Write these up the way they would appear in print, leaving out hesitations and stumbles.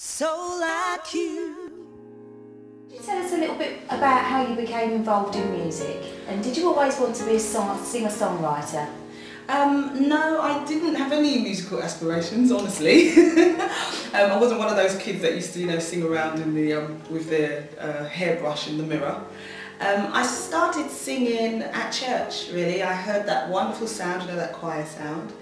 so like you. Could you tell us a little bit about how you became involved in music? And did you always want to be a singer-songwriter? No, I didn't have any musical aspirations, honestly. I wasn't one of those kids that used to, sing around in the with their hairbrush in the mirror. I started singing at church, really. I heard that wonderful sound, that choir sound,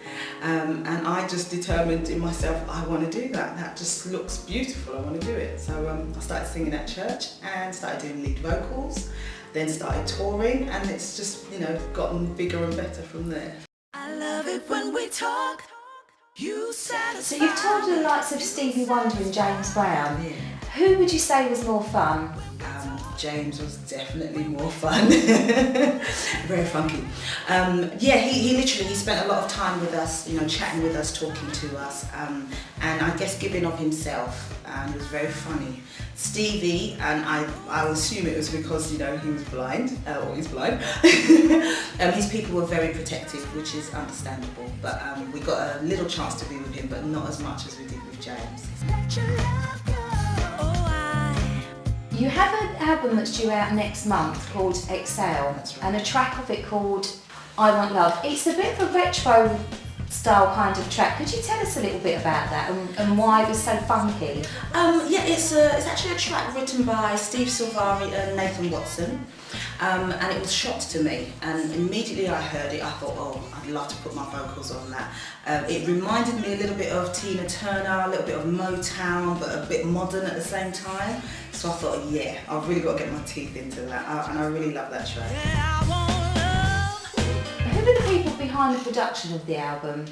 and I just determined in myself, I want to do that. That just looks beautiful, I want to do it. So I started singing at church and started doing lead vocals, then started touring, and it's just, gotten bigger and better from there. I love it when we talk, you satisfy. So you've toured with the likes of Stevie Wonder and James Brown. Yeah. Who would you say was more fun? James was definitely more fun. Very funky. He spent a lot of time with us, chatting with us, talking to us, and I guess giving of himself, and it was very funny. Stevie, and I assume it was because he was blind, or he's blind. His people were very protective, which is understandable. But we got a little chance to be with him, but not as much as we did with James. Let your love go. You have an album that's due out next month called Exhale, That's right. and a track of it called I Want Love. It's a bit of a retro style kind of track. Could you tell us a little bit about that and why it was so funky? It's actually a track written by Steve Silvari and Nathan Watson, and it was shocked to me, and immediately I heard it I thought, oh, I'd love to put my vocals on that. It reminded me a little bit of Tina Turner, a little bit of Motown, but a bit modern at the same time. So I thought, yeah, I've really got to get my teeth into that, and I really love that track. Yeah, I want love. Who are the people behind the production of the album?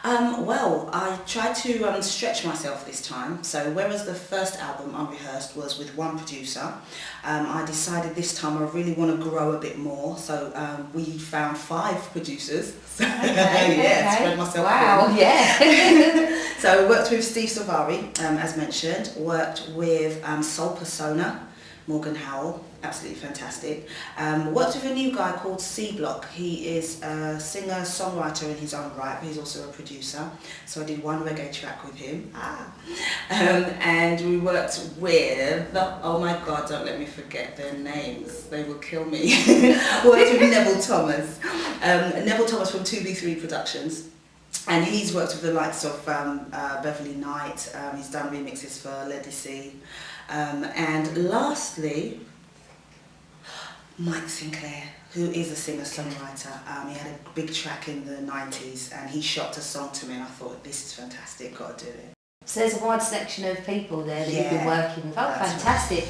Well, I tried to stretch myself this time. So whereas the first album Unrehearsed was with one producer, I decided this time I really want to grow a bit more. So we found 5 producers. Okay, spread myself wow, thin. yeah. So I worked with Steve Silvari, as mentioned, worked with Soul Persona, Morgan Howell, absolutely fantastic. Worked with a new guy called C Block. He is a singer-songwriter in his own right, but he's also a producer. So I did one reggae track with him. And we worked with, oh my God, don't let me forget their names. They will kill me. Worked with Neville Thomas. Neville Thomas from 2B3 Productions. And he's worked with the likes of Beverly Knight. He's done remixes for Legacy. And lastly, Mike Sinclair, who is a singer-songwriter. He had a big track in the 90s and he shot a song to me and I thought, this is fantastic, got to do it. So there's a wide selection of people there that you've been working with. Oh, That's fantastic.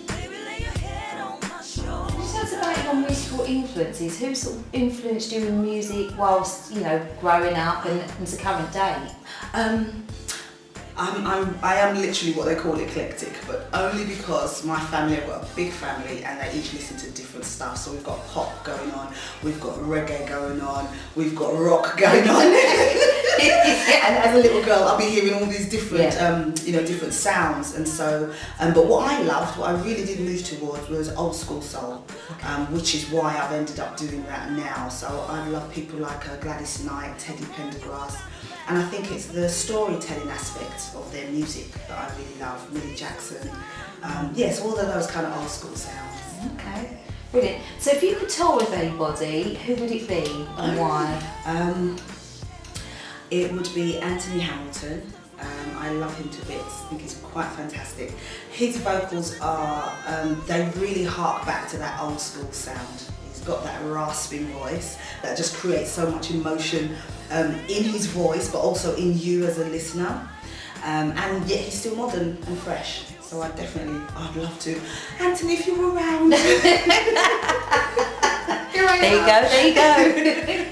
Baby, lay your head on my shoulder. Can you tell us about your musical influences? Who sort of influenced you in music whilst, growing up and to current day? I am literally what they call eclectic, but only because my family, I've got a big family and they each listen to different stuff. So we've got pop going on, we've got reggae going on, we've got rock going on. And as a little girl, I'll be hearing all these different, different sounds. And so, but what I loved, what I really did move towards was old school soul, which is why I've ended up doing that now. So I love people like Gladys Knight, Teddy Pendergrass. And I think it's the storytelling aspect of their music that I really love. Millie Jackson, yes, all of those kind of old school sounds. Okay, brilliant. So if you could tour with anybody, who would it be and why? It would be Anthony Hamilton. I love him to bits. I think he's quite fantastic. His vocals are, they really hark back to that old school sound. He's got that rasping voice that just creates so much emotion in his voice, but also in you as a listener. And yet he's still modern and fresh. So I'd love to. Anthony, if you're around. There you go, there you go.